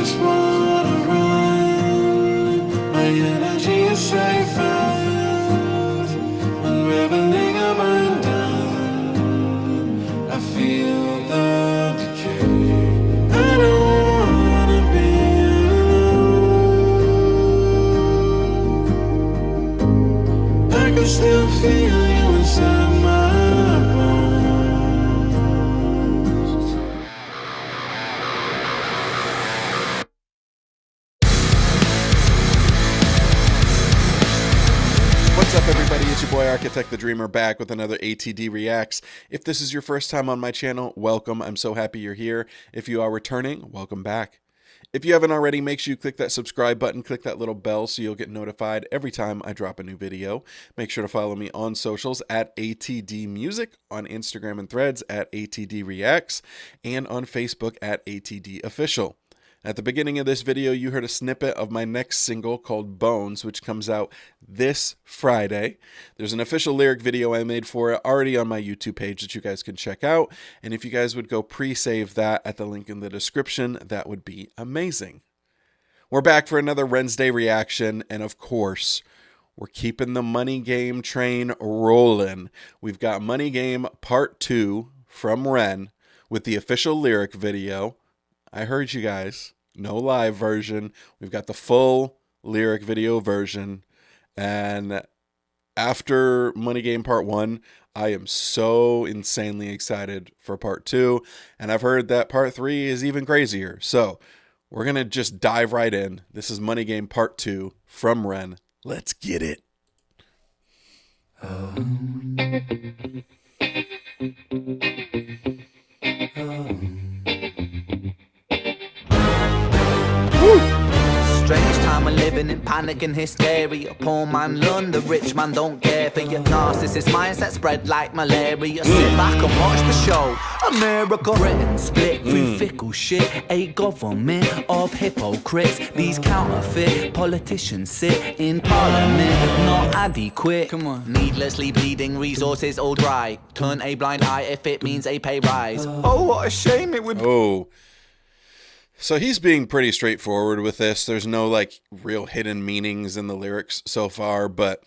just wanna run. My energy is safe when reveling I'm undone. I feel the decay. I don't wanna be alone. I can still feel you inside my bones. What's up, everybody? It's your boy Architect the Dreamer back with another ATD Reacts. If this is your first time on my channel, welcome. I'm so happy you're here. If you are returning, welcome back. If you haven't already, make sure you click that subscribe button, click that little bell so you'll get notified every time I drop a new video. Make sure to follow me on socials at ATDmusic, on Instagram and Threads at ATDreacts, and on Facebook at ATDofficial. At the beginning of this video, you heard a snippet of my next single called Bones, which comes out this Friday. There's an official lyric video I made for it already on my YouTube page that you guys can check out. And if you guys would go pre-save that at the link in the description, that would be amazing. We're back for another Wednesday reaction, and of course, we're keeping the Money Game train rolling. We've got Money Game Part 2 from REN with the official lyric video. I heard you guys. No live version. We've got the full lyric video version. And after Money Game Part 1, I am so insanely excited for Part 2. And I've heard that Part 3 is even crazier. So we're going to just dive right in. This is Money Game Part 2 from REN. Let's get it. Strange time we're living in, panic and hysteria. Poor man learn, the rich man don't care for your narcissist mindset spread like malaria. Sit back and watch the show. America, Britain split through fickle shit. A government of hypocrites. These counterfeit politicians sit in parliament, not adequate. Come on. Needlessly bleeding, resources all dry. Turn a blind eye if it means a pay rise. Oh, what a shame it would be. Oh. So he's being pretty straightforward with this. There's no like real hidden meanings in the lyrics so far, but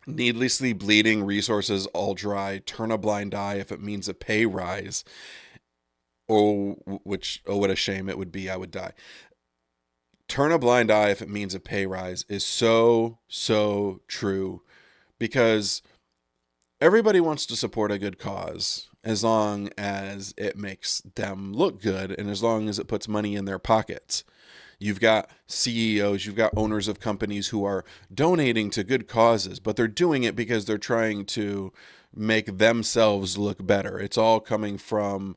needlessly bleeding, resources all dry, turn a blind eye if it means a pay rise. Oh, what a shame it would be, I would die. Turn a blind eye if it means a pay rise is so true, because everybody wants to support a good cause as long as it makes them look good and as long as it puts money in their pockets. You've got CEOs, you've got owners of companies who are donating to good causes, but they're doing it because they're trying to make themselves look better. It's all coming from,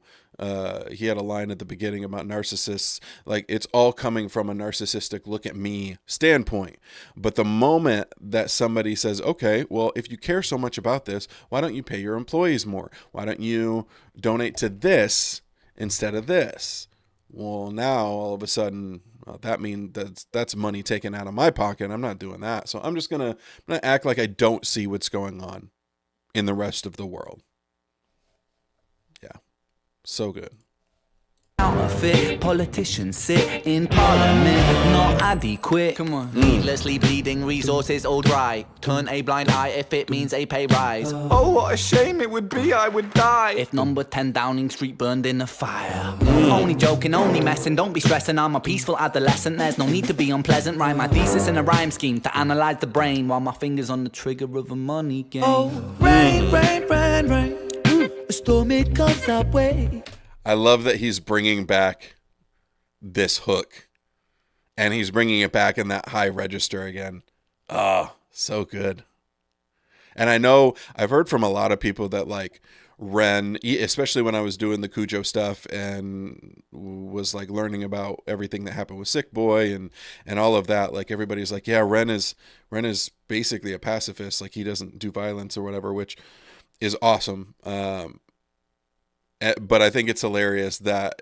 he had a line at the beginning about narcissists, like it's all coming from a narcissistic look at me standpoint. But the moment that somebody says, okay, well, if you care so much about this, why don't you pay your employees more? Why don't you donate to this instead of this? Well, now all of a sudden, that means that's money taken out of my pocket. I'm not doing that. So I'm gonna act like I don't see what's going on in the rest of the world. Yeah. So good. Counterfeit politicians sit in parliament, not adequate. Come on. Needlessly bleeding, resources all dry. Turn a blind eye if it means a pay rise. Oh, what a shame it would be, I would die if number 10 Downing Street burned in a fire. Only joking, only messing, don't be stressing. I'm a peaceful adolescent, there's no need to be unpleasant. Write my thesis in a rhyme scheme to analyze the brain while my fingers on the trigger of a money game. Oh, rain, rain, rain, rain. A storm, it comes our way. I love that he's bringing back this hook, and he's bringing it back in that high register again. Oh, so good. And I know I've heard from a lot of people that like REN, especially when I was doing the Cujo stuff and was like learning about everything that happened with Sick Boy and all of that. Like everybody's like, yeah, REN is basically a pacifist. Like he doesn't do violence or whatever, which is awesome. But I think it's hilarious that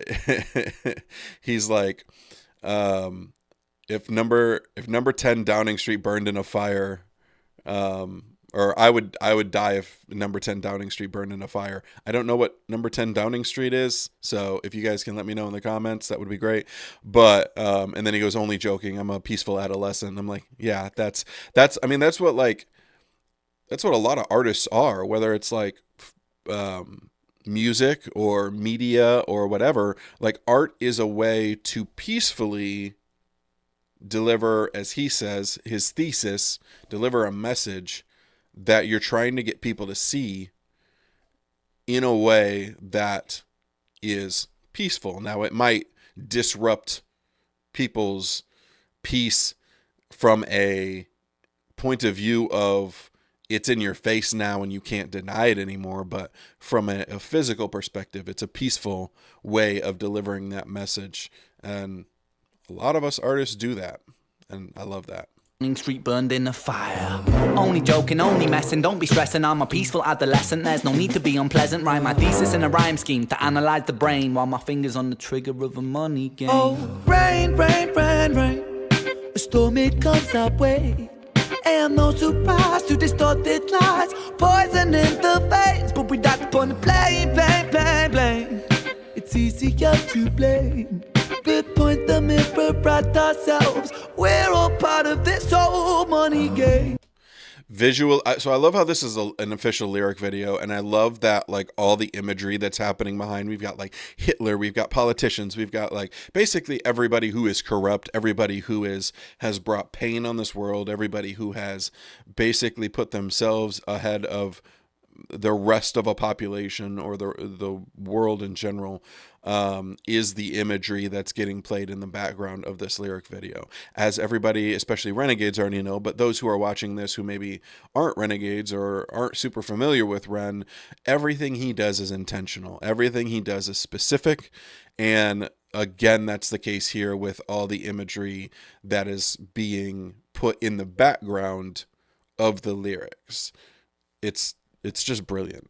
he's like, if number 10 Downing Street burned in a fire, or I would die if number 10 Downing Street burned in a fire. I don't know what number 10 Downing Street is, so if you guys can let me know in the comments, that would be great. But and then he goes, only joking, I'm a peaceful adolescent. I'm like, yeah, that's I mean, that's what a lot of artists are, whether it's like music or media or whatever. Like, art is a way to peacefully deliver, as he says, his thesis, deliver a message that you're trying to get people to see in a way that is peaceful. Now, it might disrupt people's peace from a point of view of it's in your face now and you can't deny it anymore, but from a physical perspective, it's a peaceful way of delivering that message. And a lot of us artists do that, and I love that. Street burned in a fire. Only joking, only messing, don't be stressing. I'm a peaceful adolescent, there's no need to be unpleasant. Write my thesis in a rhyme scheme to analyze the brain while my fingers on the trigger of a money game. Oh, rain, rain, rain, rain, a storm it comes our way. And no surprise to distorted lies, poison in the veins, but we died upon the blame, blame, blame, blame. It's easier to blame. We point the mirror at ourselves. We're all part of this whole money game. Visual. So I love how this is an official lyric video, and I love that, like, all the imagery that's happening behind. We've got like Hitler, we've got politicians, we've got like basically everybody who is corrupt, everybody who has brought pain on this world, everybody who has basically put themselves ahead of the rest of a population or the world in general, is the imagery that's getting played in the background of this lyric video. As everybody, especially renegades, already know, but those who are watching this who maybe aren't renegades or aren't super familiar with Ren, everything he does is intentional. Everything he does is specific. And again, that's the case here with all the imagery that is being put in the background of the lyrics. It's just brilliant.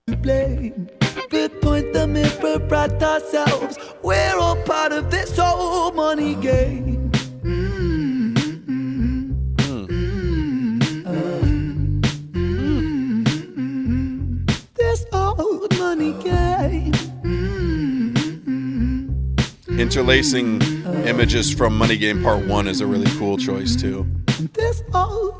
Blame. We point the mirror at ourselves. We're all part of this whole money game. This old money game. Interlacing images from Money Game Part 1 is a really cool choice too. This old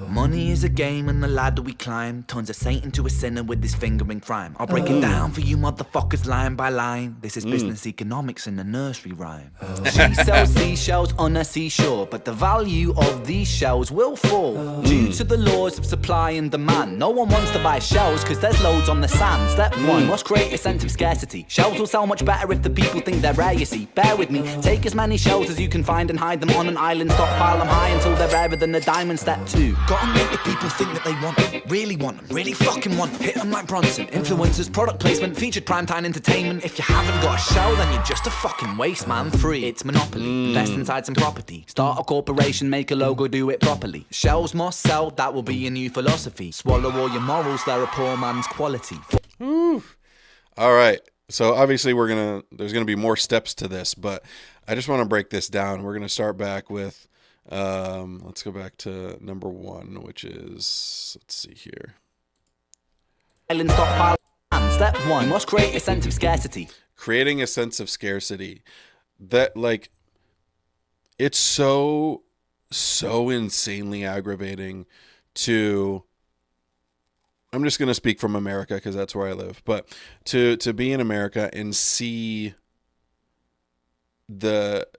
money is a game and the ladder we climb turns a saint into a sinner with his fingering crime. I'll break it down for you motherfuckers line by line. This is business economics in a nursery rhyme. She sells seashells on a seashore, but the value of these shells will fall due to the laws of supply and demand. No one wants to buy shells because there's loads on the sand. Step one, must create a sense of scarcity. Shells will sell much better if the people think they're rare, you see. Bear with me, take as many shells as you can find and hide them on an island. Stockpile them high until they're rarer than a diamond. Step two, gotta make the people think that they want them, really fucking want them. Hit them like Bronson. Influencers, product placement, featured primetime entertainment. If you haven't got a shell, then you're just a fucking waste man. Free, it's monopoly. Invest inside some property. Start a corporation, make a logo, do it properly. Shells must sell, that will be your new philosophy. Swallow all your morals, they're a poor man's quality. All right. So obviously there's gonna be more steps to this, but I just want to break this down. We're gonna start back with let's go back to number 1, which is, let's see here. Island stockpile. Step one, must create a sense of scarcity. Creating a sense of scarcity. That, like, it's so insanely aggravating to, I'm just going to speak from America because that's where I live, but to be in America and see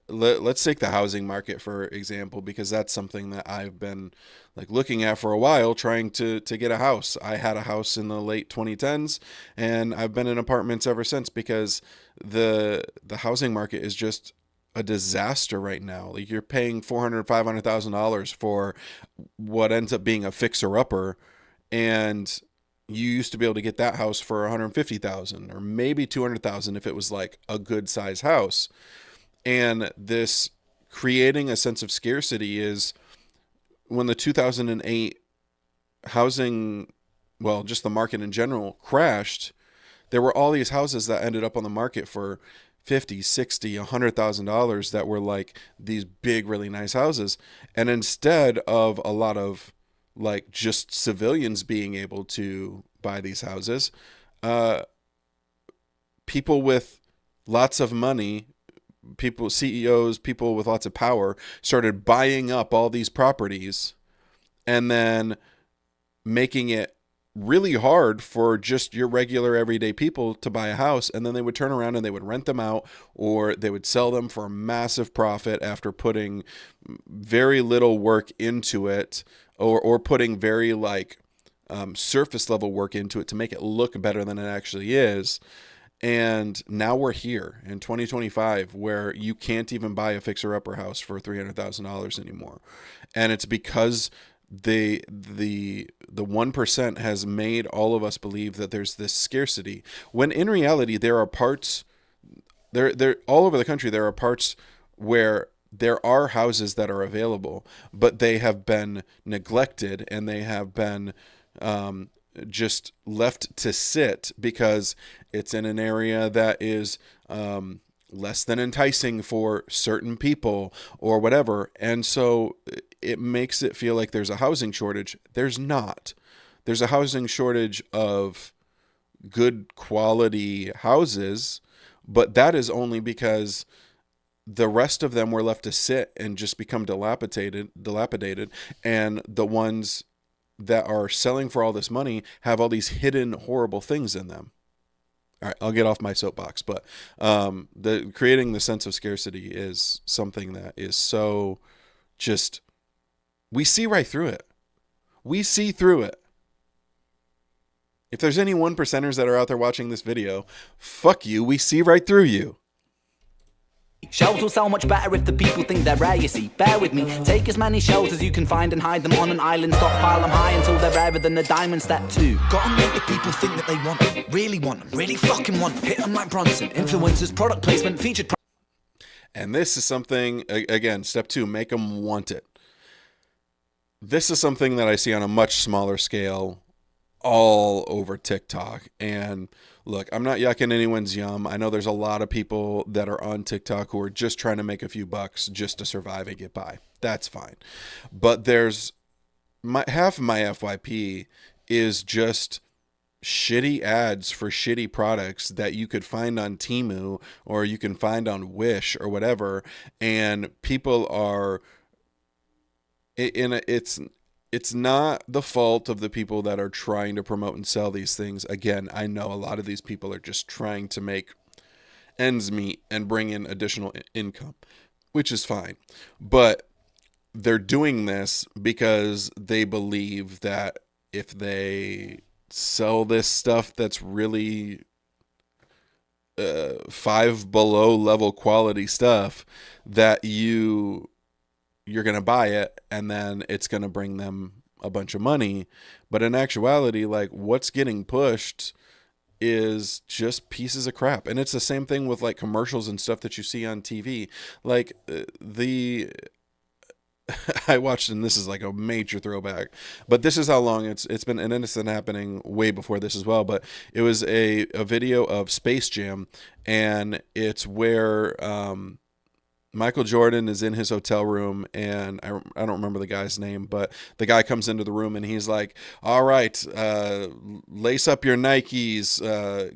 let's take the housing market for example, because that's something that I've been like looking at for a while, trying to get a house. I had a house in the late 2010s and I've been in apartments ever since because the housing market is just a disaster right now. Like, you're paying $400,000-$500,000 for what ends up being a fixer-upper, and you used to be able to get that house for $150,000 or maybe $200,000 if it was like a good size house. And this creating a sense of scarcity is when the 2008 housing, well, just the market in general crashed, there were all these houses that ended up on the market for $50,000, $60,000, $100,000 that were like these big, really nice houses. And instead of a lot of like just civilians being able to buy these houses, people with lots of money, people, CEOs, people with lots of power started buying up all these properties and then making it really hard for just your regular everyday people to buy a house. And then they would turn around and they would rent them out, or they would sell them for a massive profit after putting very little work into it, or putting very like surface level work into it to make it look better than it actually is. And now we're here in 2025 where you can't even buy a fixer-upper house for $300,000 anymore. And it's because the 1% has made all of us believe that there's this scarcity, when in reality there are parts there all over the country. There are parts where there are houses that are available, but they have been neglected and they have been just left to sit because it's in an area that is less than enticing for certain people or whatever. And so it makes it feel like there's a housing shortage. There's not. There's a housing shortage of good quality houses, but that is only because the rest of them were left to sit and just become dilapidated, and the ones that are selling for all this money have all these hidden horrible things in them. All right, I'll get off my soapbox, but creating the sense of scarcity is something that is so just, we see right through it. We see through it. If there's any 1%ers that are out there watching this video, fuck you, we see right through you. Shells will sell much better if the people think they're rare, you see. Bear with me, take as many shells as you can find and hide them on an island. Stockpile them high until they're rarer than a diamond. Step 2. Gotta make the people think that they want them. Really want them, really fucking want them. Hit them like Bronson. Influencers, product placement, featured. And this is something, again, step 2, make them want it. This is something that I see on a much smaller scale all over TikTok. And look, I'm not yucking anyone's yum. I know there's a lot of people that are on TikTok who are just trying to make a few bucks just to survive and get by. That's fine. But there's half of my FYP is just shitty ads for shitty products that you could find on Temu or you can find on Wish or whatever. And people are it's not the fault of the people that are trying to promote and sell these things. Again, I know a lot of these people are just trying to make ends meet and bring in additional income, which is fine. But they're doing this because they believe that if they sell this stuff that's really 5 below level quality stuff, that you're going to buy it and then it's going to bring them a bunch of money. But in actuality, like, what's getting pushed is just pieces of crap. And it's the same thing with like commercials and stuff that you see on TV. Like I watched, and this is like a major throwback, but this is how long it's been, and it's been happening way before this as well. But it was a video of Space Jam, and it's where Michael Jordan is in his hotel room, and I don't remember the guy's name, but the guy comes into the room and he's like, all right, lace up your Nikes,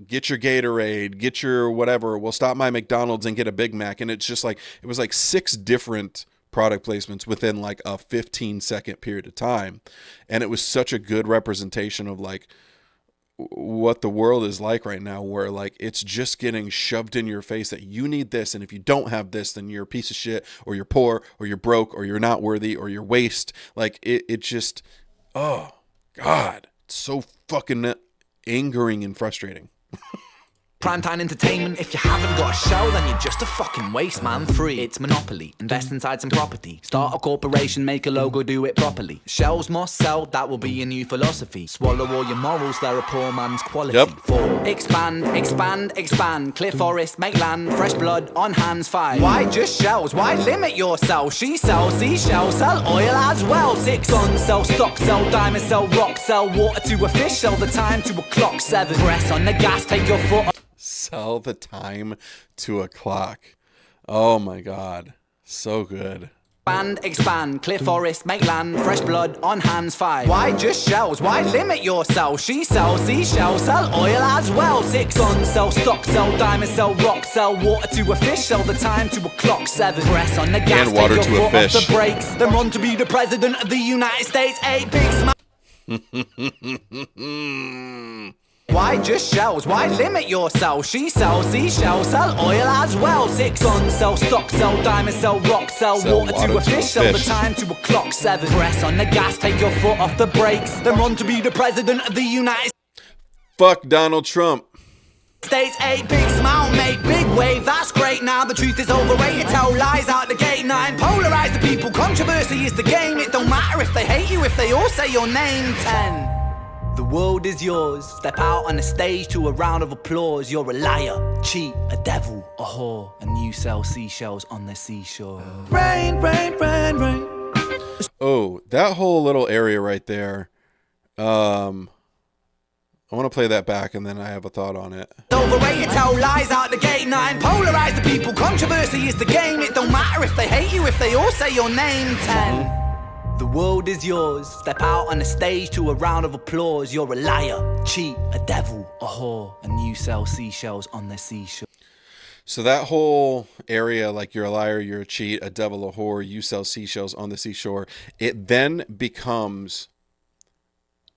get your Gatorade, get your whatever, we'll stop by McDonald's and get a Big Mac. And it's just like, it was like 6 different product placements within like a 15-second period of time. And it was such a good representation of like what the world is like right now, where like it's just getting shoved in your face that you need this, and if you don't have this, then you're a piece of shit, or you're poor, or you're broke, or you're not worthy, or you're waste. Like it just, oh God, it's so fucking angering and frustrating. Primetime entertainment, if you haven't got a show, then you're just a fucking waste, man. Free, it's monopoly. Invest inside some property. Start a corporation, make a logo, do it properly. Shells must sell, that will be your new philosophy. Swallow all your morals, they're a poor man's quality. Yep. 4. Expand, expand, expand. Clear forest, make land, fresh blood on hands. 5. Why just shells? Why limit yourself? She sells seashells, sell oil as well. 6. Guns, sell stock, sell diamonds, sell rock, sell water to a fish, sell the time to a clock. 7. Press on the gas, take your foot. Sell the time to a clock. Oh my God. So good. Band, expand, clear forest, make land, fresh blood on hands 5. Why just shells? Why limit yourself? She sells seashells, sell oil as well. 6 guns, sell stock, sell diamonds, sell rock, sell water to a fish, sell the time to a clock. 7 press on the gas, And water take to your a foot off fish. the brakes, then run to be the president of the United States. 8 big smile. Why just shells? Why limit yourself? She sells seashells, sell oil as well. 6 guns, sell stock, sell diamonds, sell rock, sell water to a fish, sell the time to a clock. 7 press on the gas, take your foot off the brakes, then run to be the president of the United Fuck Donald Trump. States. 8 big smile, make big wave, that's great. Now the truth is overrated, tell lies out the gate. 9 polarize the people, controversy is the game. It don't matter if they hate you, if they all say your name. 10 the world is yours. Step out on the stage to a round of applause. You're a liar, cheat, a devil, a whore, and you sell seashells on the seashore. Rain, rain, rain, rain. Oh, that whole little area right there. I want to play that back and then I have a thought on it. Overrated, tell lies out the gate. 9 polarize the people, controversy is the game. It don't matter if they hate you, if they all say your name. 10 the world is yours. Step out on the stage to a round of applause. You're a liar, cheat, a devil, a whore, and you sell seashells on the seashore. So that whole area, like you're a liar, you're a cheat, a devil, a whore, you sell seashells on the seashore, it then becomes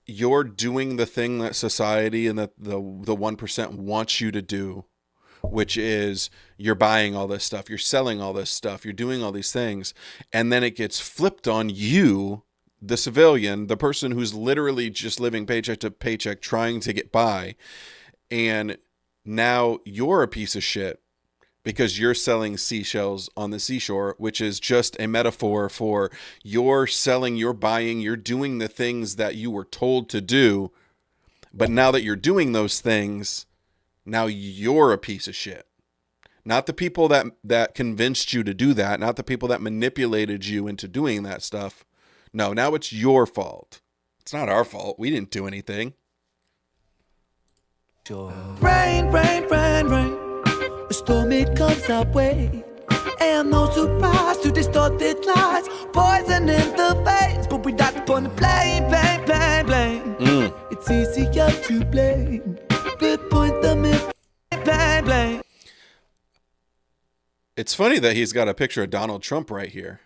you're doing the thing that society and that the 1% wants you to do, which is you're buying all this stuff, you're selling all this stuff, you're doing all these things, and then it gets flipped on you, the civilian, the person who's literally just living paycheck to paycheck trying to get by, and now you're a piece of shit because you're selling seashells on the seashore, which is just a metaphor for you're selling, you're buying, you're doing the things that you were told to do, but now that you're doing those things, now you're a piece of shit. Not the people that convinced you to do that. Not the people that manipulated you into doing that stuff. No, now it's your fault. It's not our fault. We didn't do anything. Rain, rain, rain, rain. A storm, it comes our way. And no surprise to distorted lies. Poison in the veins. But we not upon the blame, blame, blame, blame. It's easier to blame. But point them in, blame, blame. It's funny that he's got a picture of Donald Trump right here.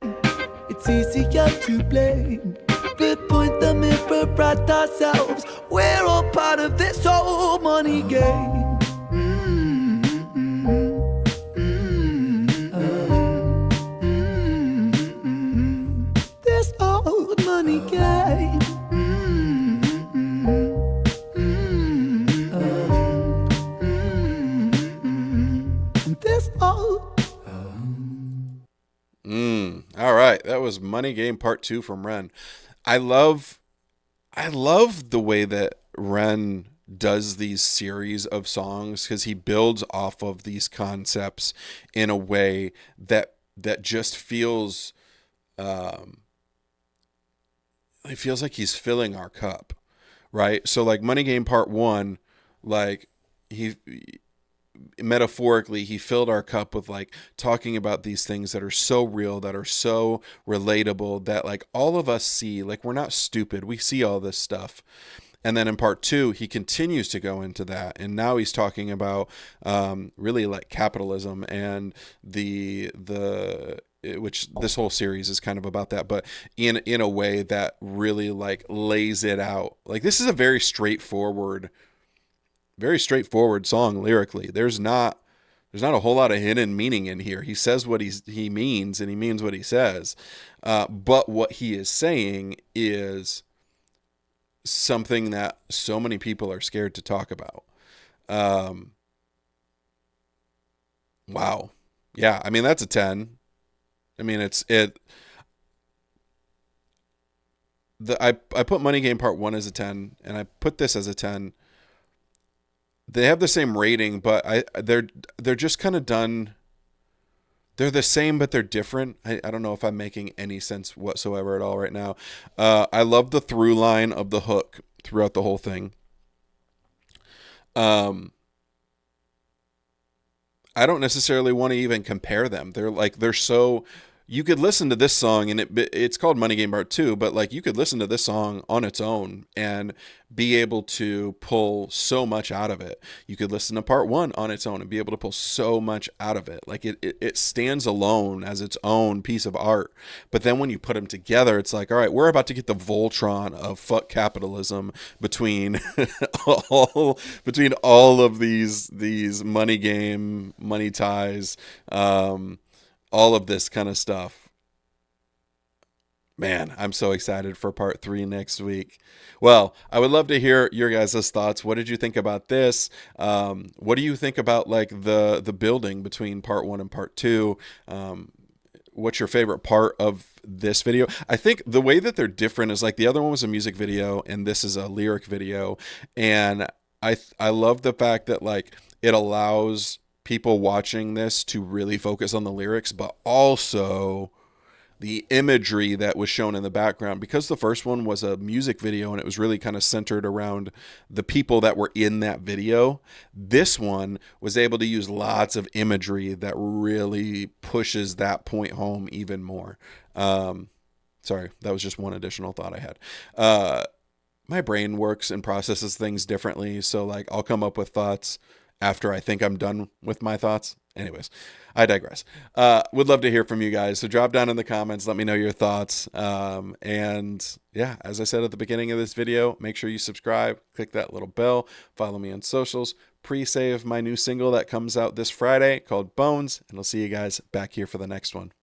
It's easier to blame. But point the mirror at ourselves. We're all part of this whole money game. This old money game. This old. All right, that was Money Game Part 2 from Ren. I love the way that Ren does these series of songs because he builds off of these concepts in a way that just feels it feels like he's filling our cup, right? So like Money Game Part 1, like he metaphorically he filled our cup with like talking about these things that are so real, that are so relatable, that like all of us see, like we're not stupid, we see all this stuff. And then in part 2 he continues to go into that, and now he's talking about really like capitalism and the which this whole series is kind of about that, but in a way that really like lays it out. Like this is a very straightforward song lyrically. There's not a whole lot of hidden meaning in here. He says what he means, and he means what he says. But what he is saying is something that so many people are scared to talk about. Wow. Yeah, I mean, that's a 10. I mean, I put Money Game Part 1 as a 10, and I put this as a 10. They have the same rating, but they're just kind of done. They're the same, but they're different. I don't know if I'm making any sense whatsoever at all right now. I love the through line of the hook throughout the whole thing. I don't necessarily want to even compare them. They're so, you could listen to this song and it's called Money Game Part 2, but like you could listen to this song on its own and be able to pull so much out of it. You could listen to Part 1 on its own and be able to pull so much out of it. Like it stands alone as its own piece of art. But then when you put them together, it's like, all right, we're about to get the Voltron of fuck capitalism between all of these money game, money ties, all of this kind of stuff. Man, I'm so excited for part 3 next week. Well, I would love to hear your guys' thoughts. What did you think about this? What do you think about like the building between part 1 and part 2? What's your favorite part of this video? I think the way that they're different is like the other one was a music video and this is a lyric video. And I love the fact that like it allows people watching this to really focus on the lyrics, but also the imagery that was shown in the background, because the first one was a music video and it was really kind of centered around the people that were in that video. This one was able to use lots of imagery that really pushes that point home even more. Sorry, that was just one additional thought I had. My brain works and processes things differently, so like I'll come up with thoughts after I think I'm done with my thoughts. Anyways, I digress. Would love to hear from you guys. So drop down in the comments. Let me know your thoughts. And yeah, as I said at the beginning of this video, make sure you subscribe, click that little bell, follow me on socials, pre-save my new single that comes out this Friday called Bones, and I'll see you guys back here for the next one.